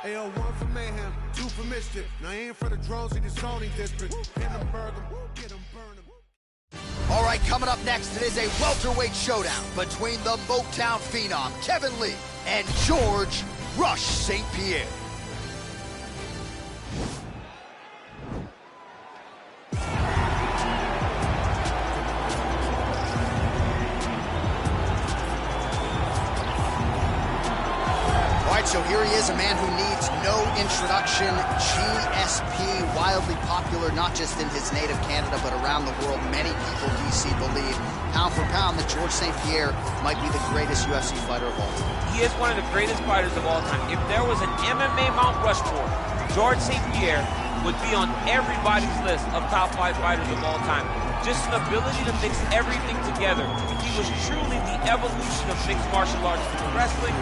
AO1 for mayhem, 2 for mischief. Now aim for the drones in the zoning district. Pin them, burn them, get them, burn them. All right, coming up next, it is a welterweight showdown between the Motown phenom, Kevin Lee, and George Rush St. Pierre. So here he is, a man who needs no introduction. GSP, wildly popular, not just in his native Canada, but around the world. Many people, DC, believe, pound for pound, that George St. Pierre might be the greatest UFC fighter of all time. He is one of the greatest fighters of all time. If there was an MMA Mount Rushmore, George St. Pierre would be on everybody's list of top 5 fighters of all time. Just an ability to mix everything together. He was truly the evolution of mixed martial arts, from wrestling,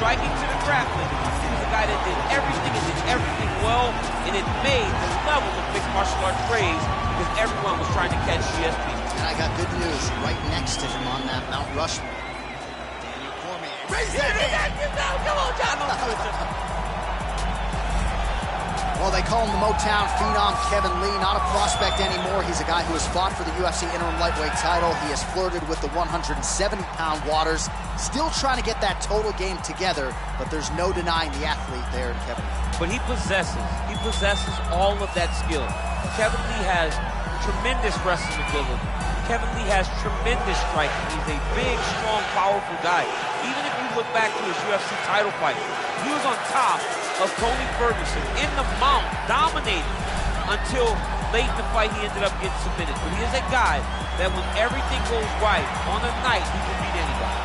striking to the grappling. He was a guy that did everything and did everything well, and it made the level of mixed martial arts praise because everyone was trying to catch GSP. And I got good news right next to him on that Mount Rushmore. Daniel Cormier. Raise that hand! Come on, John, don't do it. Well, they call him the Motown phenom, Kevin Lee. Not a prospect anymore. He's a guy who has fought for the UFC interim lightweight title. He has flirted with the 170-pound waters. Still trying to get that total game together, but there's no denying the athlete there in Kevin Lee. But he possesses all of that skill. Kevin Lee has tremendous wrestling ability. Kevin Lee has tremendous striking. He's a big, strong, powerful guy. Even if you look back to his UFC title fight, he was on top of Tony Ferguson in the mount, dominating until late in the fight he ended up getting submitted. But he is a guy that when everything goes right on a night, he can beat anybody.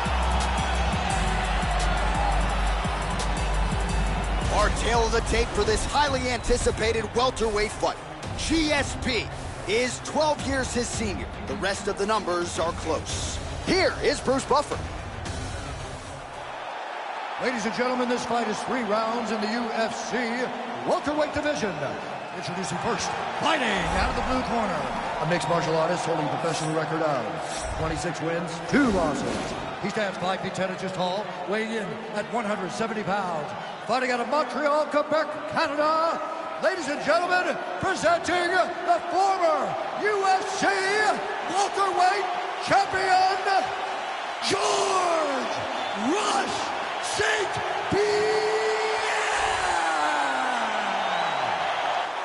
Our tale of the tape for this highly anticipated welterweight fight. GSP is 12 years his senior. The rest of the numbers are close. Here is Bruce Buffer. Ladies and gentlemen, this fight is 3 rounds in the UFC welterweight division. Introducing first, fighting out of the blue corner, a mixed martial artist holding a professional record of 26 wins, 2 losses. He stands 5 feet 10 inches tall, weighing in at 170 pounds. Fighting out of Montreal, Quebec, Canada. Ladies and gentlemen, presenting the former UFC welterweight champion, George Rush St. Pierre!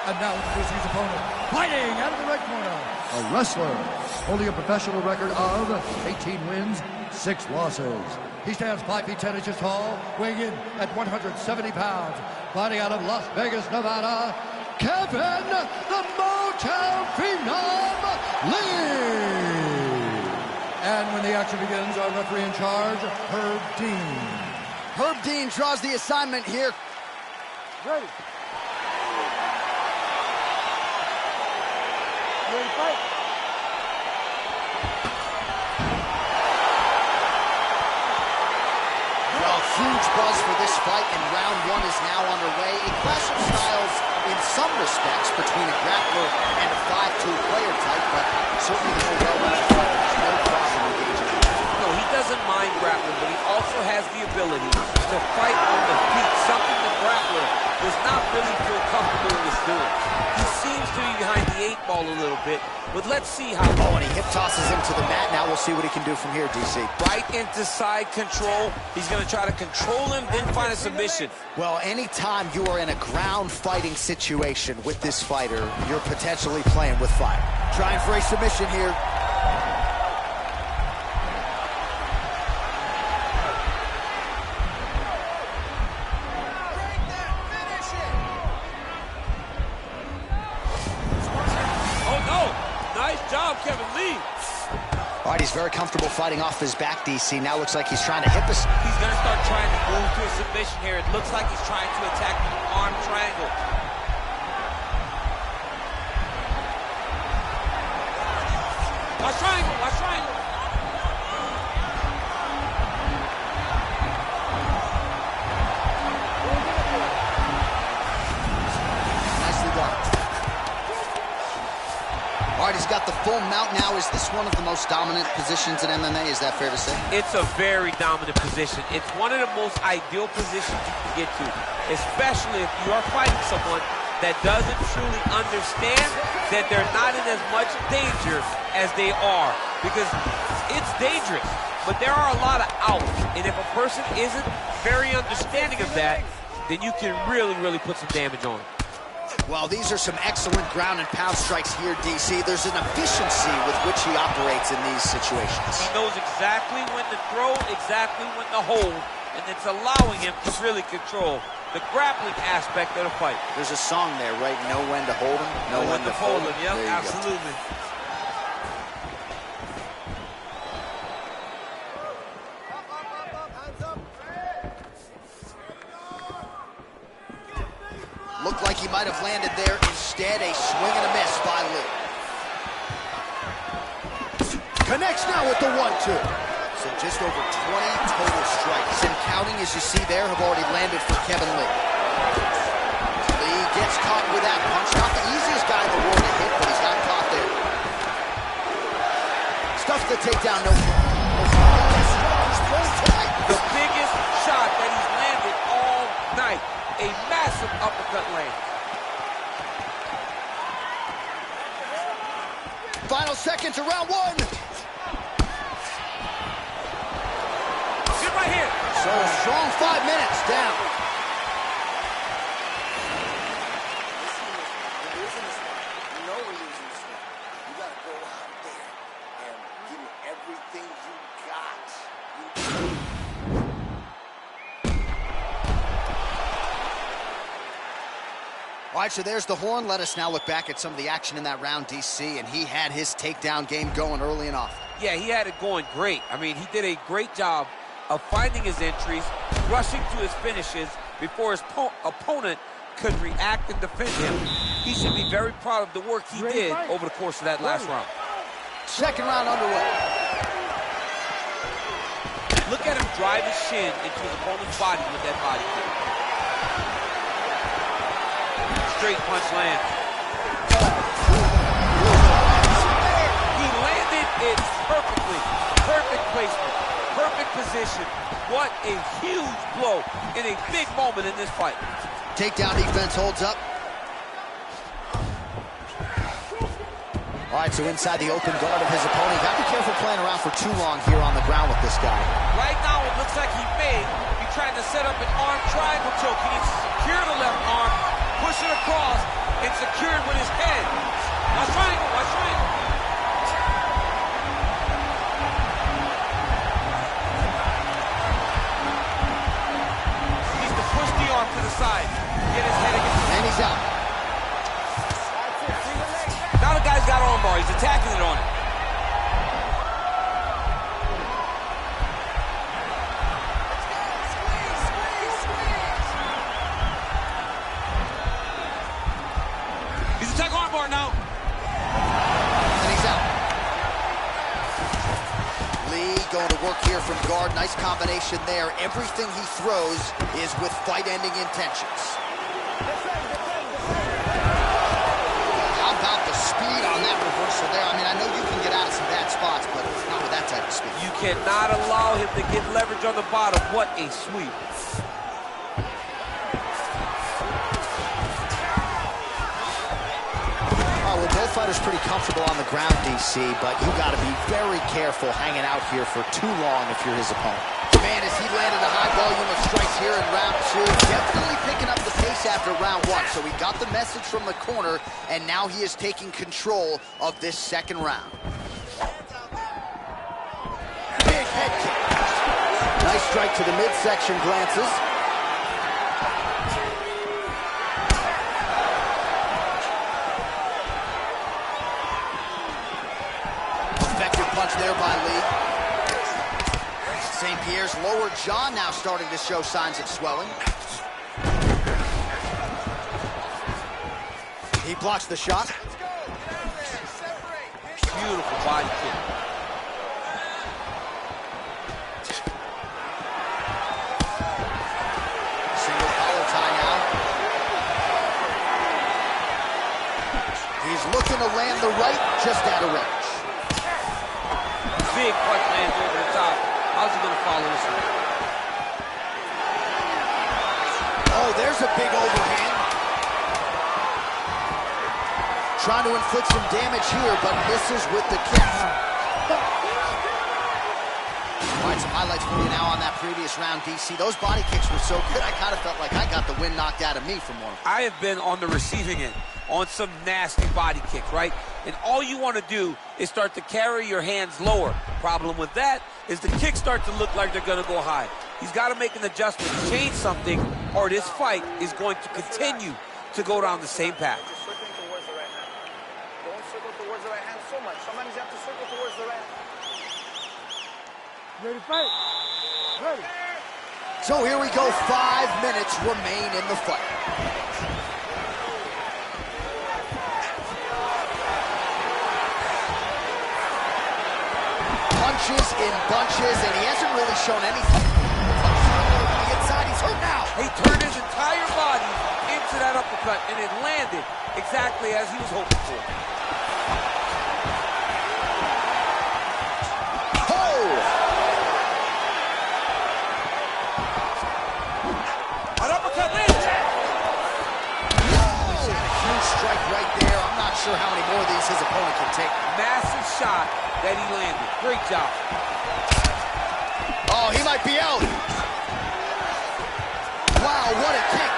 And now introducing his opponent, fighting out of the red corner, a wrestler holding a professional record of 18 wins, 6 losses. He stands 5 feet 10 inches tall, weighing in at 170 pounds. Fighting out of Las Vegas, Nevada, Kevin the Motown Phenom Lee! And when the action begins, our referee in charge, Herb Dean. Herb Dean draws the assignment here. Ready. Ready to fight? Well, huge buzz for this fight, and round 1 is now underway. A clash of styles in some respects between a grappler and a 5'2" player type, but certainly the more well-rounded fighter has no problem engaging. No, he doesn't mind grappling, but he also has the ability to fight on the feet, something the grappler does not really feel comfortable with doing. He seems to be behind the 8 ball a little bit, but let's see how... Oh, and he hip tosses him to the mat. Now we'll see what he can do from here, DC. Right into side control. He's going to try to control him, then find a submission. Well, anytime you are in a ground fighting situation with this fighter, you're potentially playing with fire. Trying for a submission here. Kevin Lee. All right, he's very comfortable fighting off his back, DC. Now looks like he's trying to hip us. He's going to start trying to move to a submission here. It looks like he's trying to attack the arm triangle. Watch triangle, watch triangle. Nicely done. All right, he's got the full mount now. Is this one of the most dominant positions in MMA? Is that fair to say? It's a very dominant position. It's one of the most ideal positions you can get to, especially if you are fighting someone that doesn't truly understand that they're not in as much danger as they are. Because it's dangerous, but there are a lot of outs. And if a person isn't very understanding of that, then you can really, really put some damage on them. Well, these are some excellent ground and pound strikes here, DC. There's an efficiency with which he operates in these situations. He knows exactly when to throw, exactly when to hold, and it's allowing him to really control the grappling aspect of the fight. There's a song there, right? Know when to hold him, know when to fold him. Yep, absolutely. Looked like he might have landed there. Instead, a swing and a miss by Lee. Connects now with the 1-2. So just over 20 total strikes. And counting, as you see there, have already landed for Kevin Lee. Lee gets caught with that punch. Not the easiest guy in the world to hit, but he's got caught there. Stuffs the takedown, no. The biggest shot that he's landed all night. A massive uppercut land. Final seconds of round one. Good right here. So a strong 5 minutes down. You know we're losing this one. You gotta go out there and give me everything you got. All right, so there's the horn. Let us now look back at some of the action in that round, DC, and he had his takedown game going early and often. Yeah, he had it going great. I mean, he did a great job of finding his entries, rushing to his finishes before his opponent could react and defend him. He should be very proud of the work he did over the course of that last round. Second round underway. Look at him drive his shin into his opponent's body with that body kick. Straight punch lands. He landed it perfectly. Perfect placement. Perfect position. What a huge blow in a big moment in this fight. Takedown defense holds up. All right, so inside the open guard of his opponent. Got to be careful playing around for too long here on the ground with this guy. Right now, it looks like he may be trying to set up an arm triangle choke. He needs to secure the left arm, push it across, and secure it with his head. Watch triangle, watch triangle. He needs to push the arm to the side, get his head against. And he's out. Now the guy's got armbar, he's attacking it on it. He's attacking armbar now. And he's out. Lee going to work here from guard. Nice combination there. Everything he throws is with fight-ending intentions. How about the speed on that reversal there? I mean, I know you can get out of some bad spots, but not with that type of speed. You cannot allow him to get leverage on the bottom. What a sweep. Well, both fighters pretty comfortable on the ground, DC, but you got to be very careful hanging out here for too long if you're his opponent. Man, as he landed a high volume of strikes here in round two, definitely picking up the pace after round one. So he got the message from the corner, and now he is taking control of this second round. Big head kick. Nice strike to the midsection, glances. Punch there by Lee. St. Pierre's lower jaw now starting to show signs of swelling. He blocks the shot. Beautiful body kick. Single collar tie now. He's looking to land the right, just out of range. Big punch lands over the top. How's he going to follow this one? Oh, there's a big overhand. Trying to inflict some damage here, but misses with the kick. All right, some highlights for you now on that previous round, DC. Those body kicks were so good, I kind of felt like I got the wind knocked out of me from one. I have been on the receiving end on some nasty body kicks, right? And all you want to do is start to carry your hands lower. Problem with that is the kicks start to look like they're going to go high. He's got to make an adjustment, change something, or this fight is going to continue to go down the same path. Circling towards the right hand. Don't circle towards the right hand so much. Sometimes you have to circle towards the right. Ready to fight? Ready. So here we go, 5 minutes remain in the fight. Punches in bunches, and he hasn't really shown anything. On the inside, he's hurt now. He turned his entire body into that uppercut, and it landed exactly as he was hoping for. Oh! An uppercut lands. He's had a huge strike right there. I'm not sure how many more of these his opponent can take. Massive shot that he landed. Great job. Oh, he might be out. Wow, what a kick.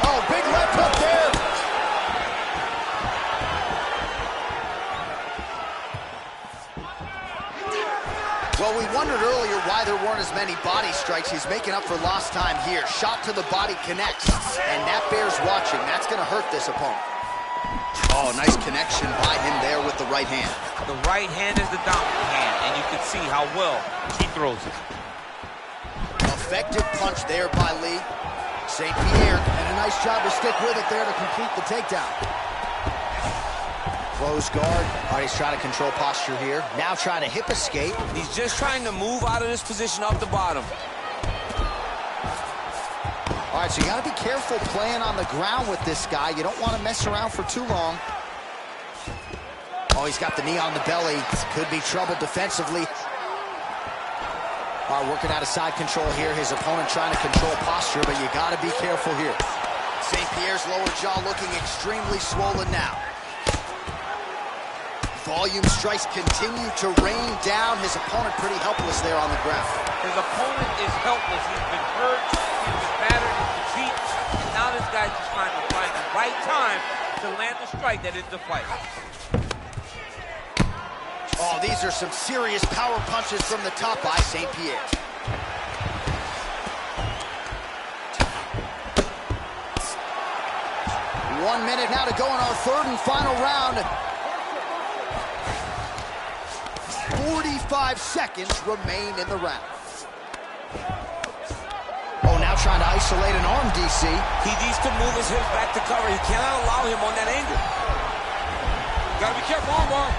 Oh, big left hook there. Well, we wondered earlier why there weren't as many body strikes. He's making up for lost time here. Shot to the body connects, and that bears watching. That's going to hurt this opponent. Oh, nice connection by him there with the right hand. The right hand is the dominant hand, and you can see how well he throws it. Effective punch there by Lee. St. Pierre, and a nice job to stick with it there to complete the takedown. Close guard. All right, he's trying to control posture here. Now trying to hip escape. He's just trying to move out of this position off the bottom. All right, so you got to be careful playing on the ground with this guy. You don't want to mess around for too long. Oh, he's got the knee on the belly. Could be trouble defensively. All right, working out of side control here. His opponent trying to control posture, but you got to be careful here. St. Pierre's lower jaw looking extremely swollen now. Volume strikes continue to rain down. His opponent pretty helpless there on the ground. His opponent is helpless. He's been hurt, he's been battered in the feet, and now this guy's just trying to find the right time to land the strike that ends the fight. Oh, these are some serious power punches from the top by St. Pierre. One minute now to go in our third and final round. 45 seconds remain in the round. Oh, now trying to isolate an arm, DC. He needs to move his hips back to cover. He cannot allow him on that angle. Gotta be careful, armbar.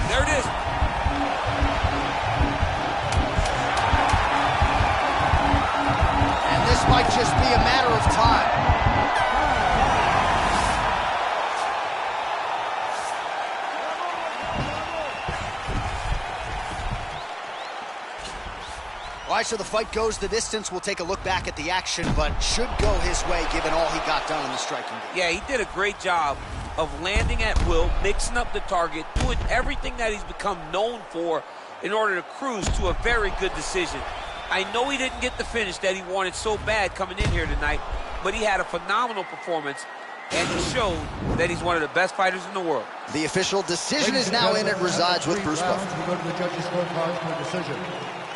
There it is. And this might just be a matter of time. All right, so the fight goes the distance. We'll take a look back at the action, but should go his way given all he got done in the striking game. Yeah, he did a great job of landing at will, mixing up the target, doing everything that he's become known for in order to cruise to a very good decision. I know he didn't get the finish that he wanted so bad coming in here tonight, but he had a phenomenal performance, and he showed that he's one of the best fighters in the world. The official decision is now in. It resides with Bruce Buffer. We go to the judges' scorecards for a decision.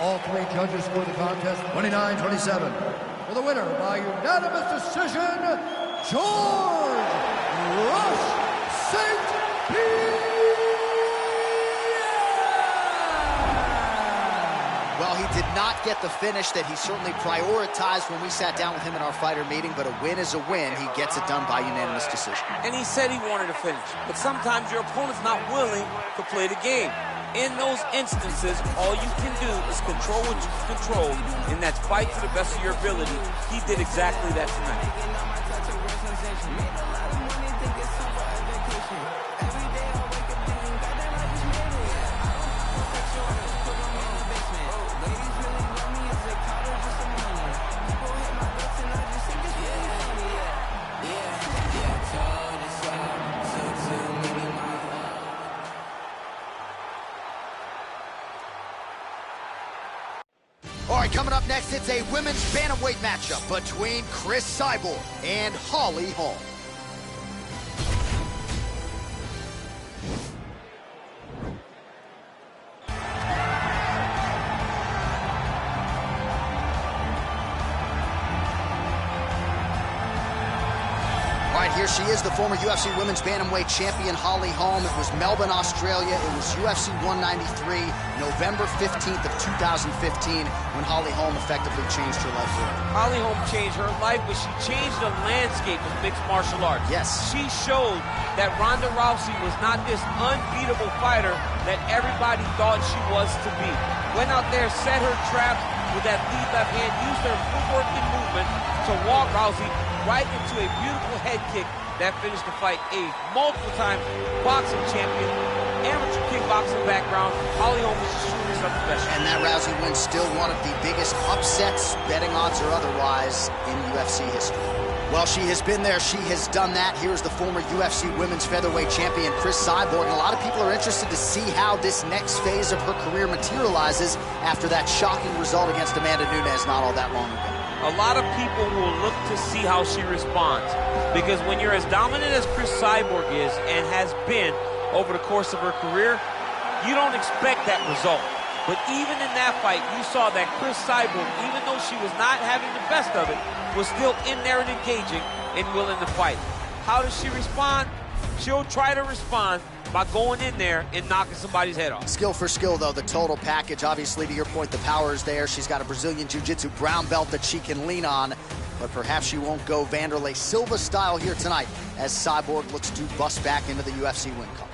All three judges score the contest 29-27. For the winner by unanimous decision, George Rush St. Pierre! Well, he did not get the finish that he certainly prioritized when we sat down with him in our fighter meeting, but a win is a win. He gets it done by unanimous decision. And he said he wanted to finish, but sometimes your opponent's not willing to play the game. In those instances, all you can do is control what you can control, and that's fight to the best of your ability. He did exactly that tonight. All right, coming up next, it's a women's bantamweight matchup between Chris Cyborg and Holly Holm. All right, here she is, the former UFC Women's Bantamweight Champion, Holly Holm. It was Melbourne, Australia. It was UFC 193, November 15th of 2015, when Holly Holm effectively changed her life forever. Holly Holm changed her life, but she changed the landscape of mixed martial arts. Yes. She showed that Ronda Rousey was not this unbeatable fighter that everybody thought she was to be. Went out there, set her traps with that lead left hand, used her footwork and movement to walk Rousey right into a beautiful head kick that finished the fight. A multiple-time boxing champion, amateur kickboxing background, Holly Holm was shooting something special. And that Rousey win still one of the biggest upsets, betting odds or otherwise, in UFC history. Well, she has been there, she has done that. Here's the former UFC Women's Featherweight Champion, Chris Cyborg. And a lot of people are interested to see how this next phase of her career materializes after that shocking result against Amanda Nunes not all that long ago. A lot of people will look to see how she responds, because when you're as dominant as Chris Cyborg is and has been over the course of her career, you don't expect that result. But even in that fight, you saw that Chris Cyborg, even though she was not having the best of it, was still in there and engaging and willing to fight. How does she respond? She'll try to respond by going in there and knocking somebody's head off. Skill for skill, though, the total package. Obviously, to your point, the power is there. She's got a Brazilian Jiu-Jitsu brown belt that she can lean on, but perhaps she won't go Vanderlei Silva style here tonight as Cyborg looks to bust back into the UFC win column.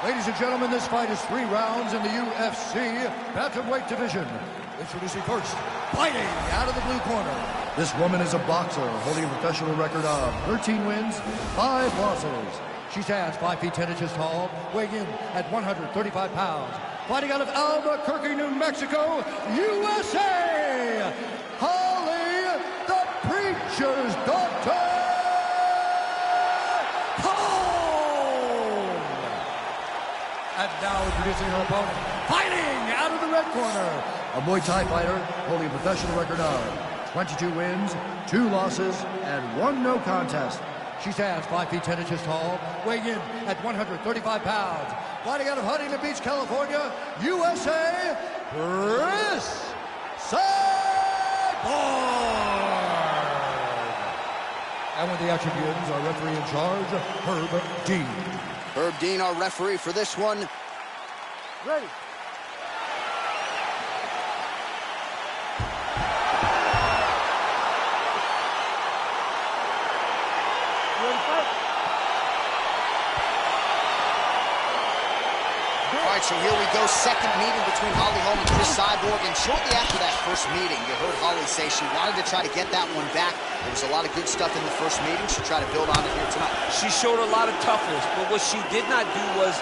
Ladies and gentlemen, this fight is 3 rounds in the UFC bantamweight division. Introducing first, fighting out of the blue corner. This woman is a boxer holding a professional record of 13 wins, 5 losses. She stands 5 feet 10 inches tall, weighing in at 135 pounds. Fighting out of Albuquerque, New Mexico, USA, Holly, the Preacher's Daughter, Holm! And now introducing her opponent, fighting out of the red corner, a Muay Thai fighter holding a professional record of 22 wins, 2 losses, and 1 no contest. She stands 5 feet 10 inches tall, weighing in at 135 pounds. Fighting out of Huntington Beach, California, USA, Chris Cyborg! And when the action begins, our referee in charge, Herb Dean. Herb Dean, our referee for this one. Ready. All right, so here we go, second meeting between Holly Holm and Chris Cyborg, and shortly after that first meeting, you heard Holly say she wanted to try to get that one back. There was a lot of good stuff in the first meeting. She tried to build on it here tonight. She showed a lot of toughness, but what she did not do was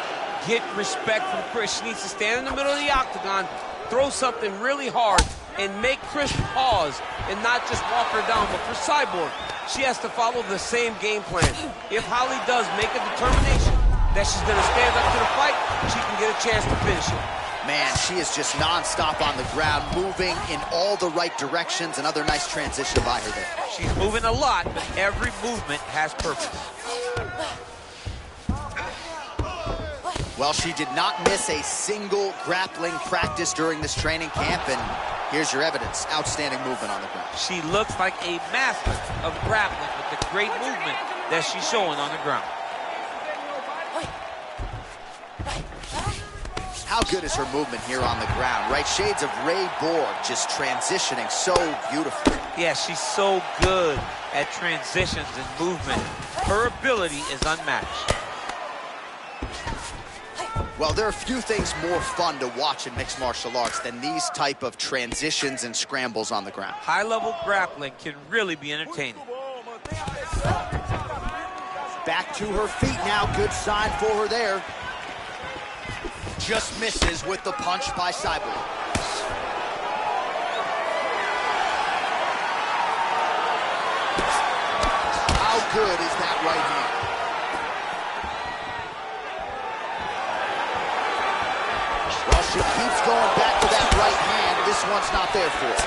get respect from Chris. She needs to stand in the middle of the octagon, throw something really hard, and make Chris pause and not just walk her down. But for Cyborg, she has to follow the same game plan. If Holly does make a determination that she's going to stand up to the fight, she can get a chance to finish it. Man, she is just nonstop on the ground, moving in all the right directions. Another nice transition by her there. She's moving a lot, but every movement has purpose. Well, she did not miss a single grappling practice during this training camp, and here's your evidence. Outstanding movement on the ground. She looks like a master of grappling with the great movement that she's showing on the ground. How good is her movement here on the ground, right? Shades of Ray Borg, just transitioning so beautifully. Yeah, she's so good at transitions and movement. Her ability is unmatched. Well, there are few things more fun to watch in mixed martial arts than these type of transitions and scrambles on the ground. High-level grappling can really be entertaining. Back to her feet now. Good sign for her there. Just misses with the punch by Cyborg. How good is that right hand? Well, she keeps going back to that right hand. This one's not there for her.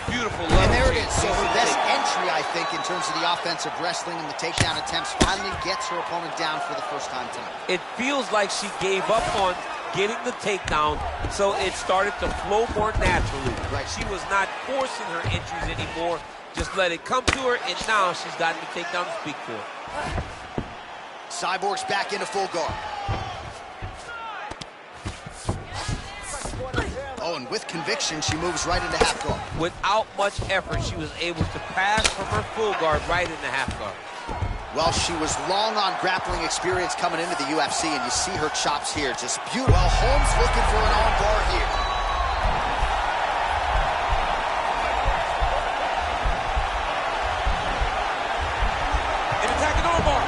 Beautiful. And there it is. So her best entry, I think, in terms of the offensive wrestling and the takedown attempts, finally gets her opponent down for the first time tonight. It feels like she gave up on getting the takedown, so it started to flow more naturally. Right. She was not forcing her entries anymore. Just let it come to her, and now she's gotten the takedown to speak for her. Cyborg's back into full guard. Oh, and with conviction, she moves right into half guard. Without much effort, she was able to pass from her full guard right into half guard. Well, she was long on grappling experience coming into the UFC, and you see her chops here. Just beautiful. Well, Holmes looking for an arm bar here. An attacking arm bar.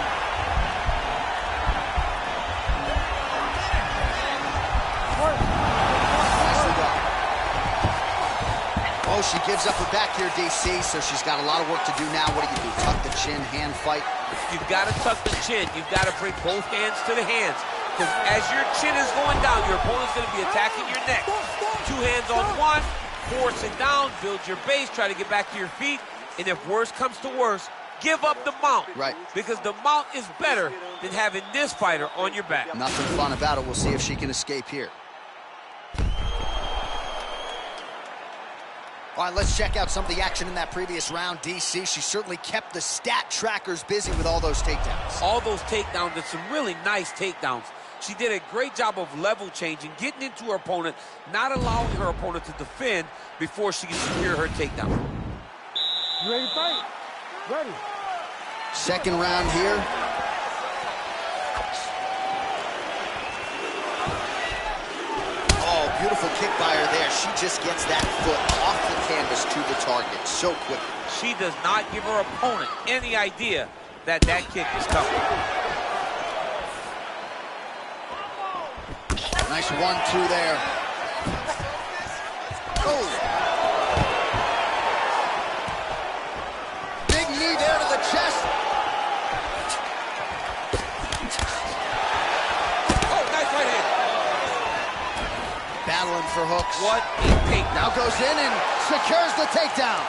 Oh, she gives up her back here, DC, so she's got a lot of work to do now. What do? Tuck the chin, hand fight? You've got to tuck the chin. You've got to bring both hands to the hands. Because as your chin is going down, your opponent's going to be attacking your neck. Two hands on one, force it down, build your base, try to get back to your feet. And if worse comes to worse, give up the mount. Right. Because the mount is better than having this fighter on your back. Nothing fun about it. We'll see if she can escape here. All right, let's check out some of the action in that previous round. DC, she certainly kept the stat trackers busy with all those takedowns. All those takedowns, and some really nice takedowns. She did a great job of level changing, getting into her opponent, not allowing her opponent to defend before she can secure her takedown. You ready to fight? Ready. Second round here. Oh, beautiful kick by her there. She just gets that foot off the canvas to the target so quickly. She does not give her opponent any idea that that kick is coming. Nice 1-2 there. Oh. Big knee there to the chest. Oh, nice right hand. Battling for hooks. What a takedown. Now goes in and secures the takedown.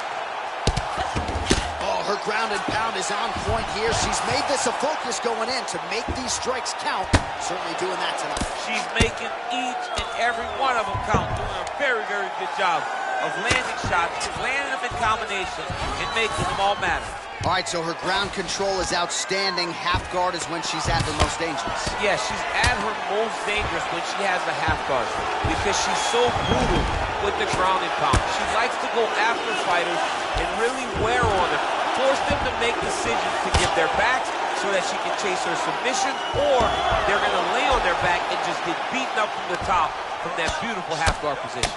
Oh, her ground and pound is on point here. She's made this a focus going in to make these strikes count. Certainly doing that tonight. She's making each and every one of them count, doing a very, very good job of landing shots, landing them in combination, and making them all matter. All right, so her ground control is outstanding. Half guard is when she's at her most dangerous. Yeah, she's at her most dangerous when she has the half guard because she's so brutal with the ground and pound. She likes to go after fighters and really wear on them, force them to make decisions to give their backs so that she can chase her submission, or they're going to lay on their back and just get beaten up from the top from that beautiful half guard position.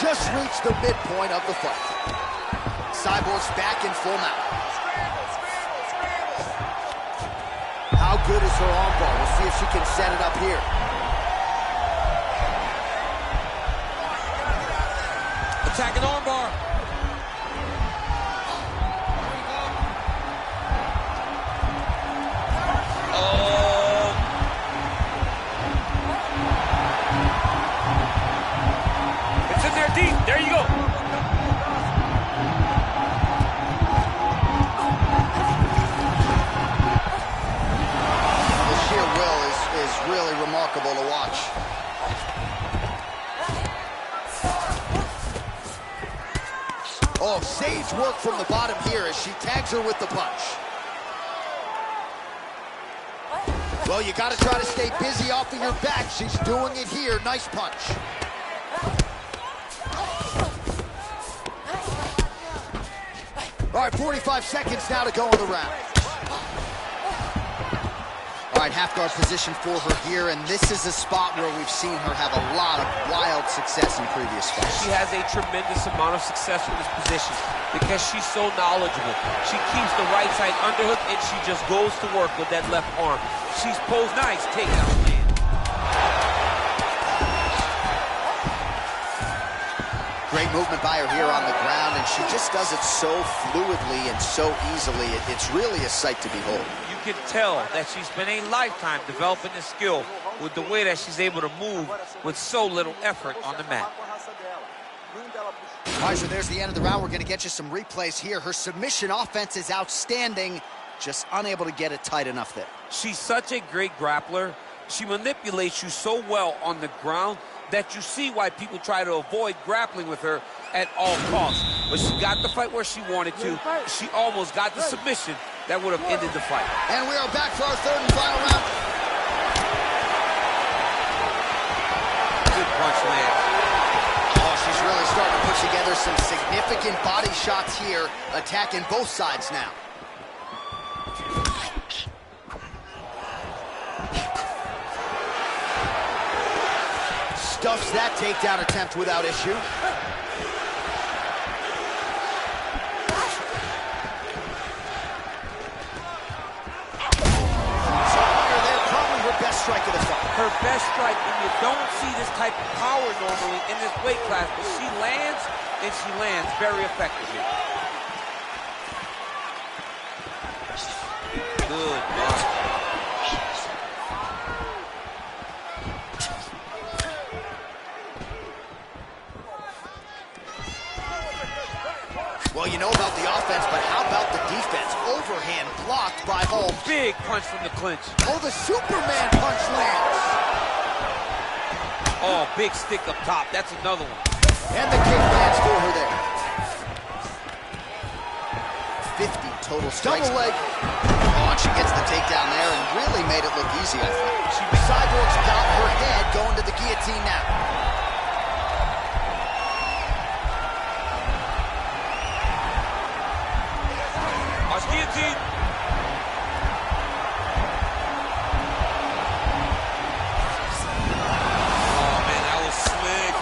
Just reached the midpoint of the fight. Cyborg's back in full mount. How good is her arm bar? We'll see if she can set it up here. Attacking arm bar. Deep. There you go. The sheer will is really remarkable to watch. Oh, sage work from the bottom here as she tags her with the punch. Well, you got to try to stay busy off of your back. She's doing it here. Nice punch. All All right, 45 seconds now to go in the round. All right, half guard position for her here, and this is a spot where we've seen her have a lot of wild success in previous fights. She has a tremendous amount of success from this position because she's so knowledgeable. She keeps the right side underhook, and she just goes to work with that left arm. She's posed nice, takedown land. Great movement by her here on the ground, and she just does it so fluidly and so easily. It's really a sight to behold. You can tell that she's spent a lifetime developing this skill with the way that she's able to move with so little effort on the mat. All right, so there's the end of the round. We're going to get you some replays here. Her submission offense is outstanding, just unable to get it tight enough there. She's such a great grappler. She manipulates you so well on the ground that you see why people try to avoid grappling with her at all costs. But she got the fight where she wanted to. She almost got the submission that would have ended the fight. And we are back for our third and final round. Good punch lands. Oh, she's really starting to put together some significant body shots here, attacking both sides now. Stuffs that takedown attempt without issue. Strike of the fight. Her best strike, and you don't see this type of power normally in this weight class, but she lands, and she lands very effectively. Good block. Well, you know about the offense, but how about the defense? Overhand blocked by Holmes. Big punch from the clinch. Oh, the Superman punch lands. Oh, big stick up top. That's another one. And the kick lands for her there. 50 total strikes. Double leg. Oh, and she gets the takedown there and really made it look easy, I think. Cyborg's got her head going to the guillotine now. Guillotine. Oh, man, that was slick.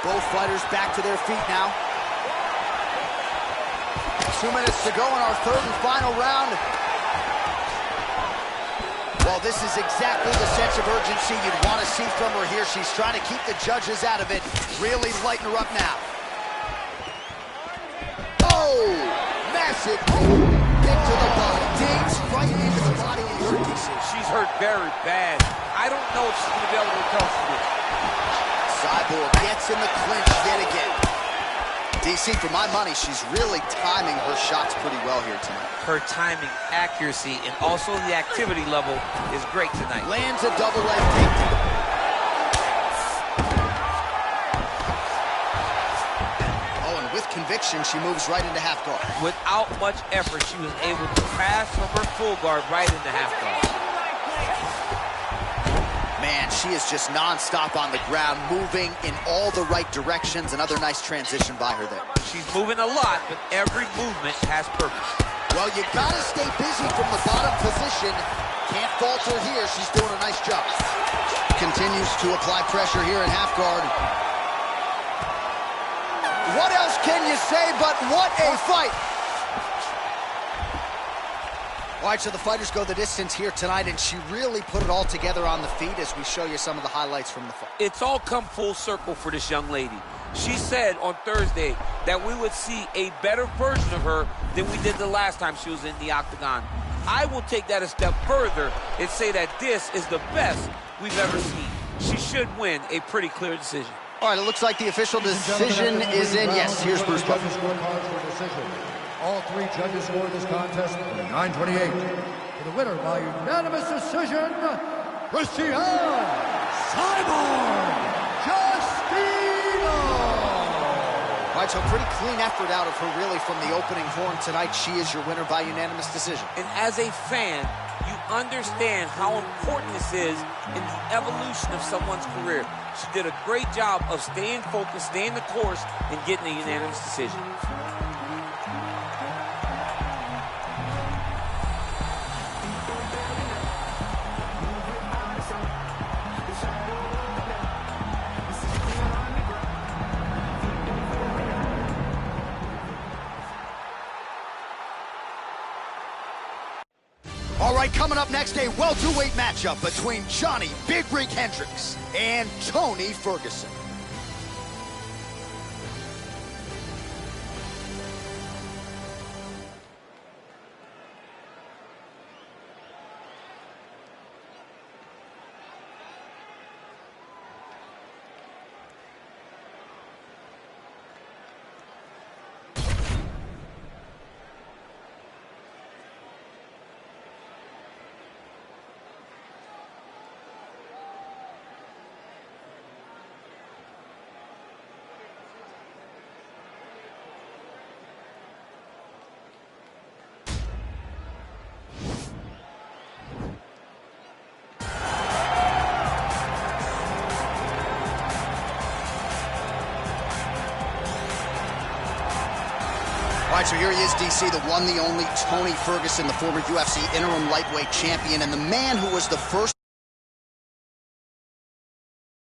Both fighters back to their feet now. 2 minutes to go in our third and final round. Well, this is exactly the sense of urgency you'd want to see from her here. She's trying to keep the judges out of it. Really lighten her up now. Oh, massive kick to the body. Digs right into the body and hurt. She's hurt very bad. I don't know if she's going to be able to recover from this. Cyborg gets in the clinch yet again. DC, for my money, she's really timing her shots pretty well here tonight. Her timing, accuracy, and also the activity level is great tonight. Lands a double leg takedown. Oh, and with conviction, she moves right into half guard. Without much effort, she was able to pass from her full guard right into half guard. Man, she is just non-stop on the ground, moving in all the right directions. Another nice transition by her there. She's moving a lot, but every movement has purpose. Well, you gotta stay busy from the bottom position. Can't falter here. She's doing a nice job. Continues to apply pressure here in half guard. What else can you say but what a fight? All right, so the fighters go the distance here tonight, and she really put it all together on the feet as we show you some of the highlights from the fight. It's all come full circle for this young lady. She said on Thursday that we would see a better version of her than we did the last time she was in the octagon. I will take that a step further and say that this is the best we've ever seen. She should win a pretty clear decision. All right, it looks like the official decision is in. Yes, here's Bruce Buffer. All three judges scored this contest 9-28. For the winner by unanimous decision, Christian Cyborg Justino. All right, so pretty clean effort out of her really from the opening horn tonight. She is your winner by unanimous decision. And as a fan, you understand how important this is in the evolution of someone's career. She did a great job of staying focused, staying the course, and getting a unanimous decision. All right, coming up next, a welterweight matchup between Johnny Big Rig Hendricks and Tony Ferguson. All right, so here he is, DC, the one, the only Tony Ferguson, the former UFC interim lightweight champion, and the man who was the first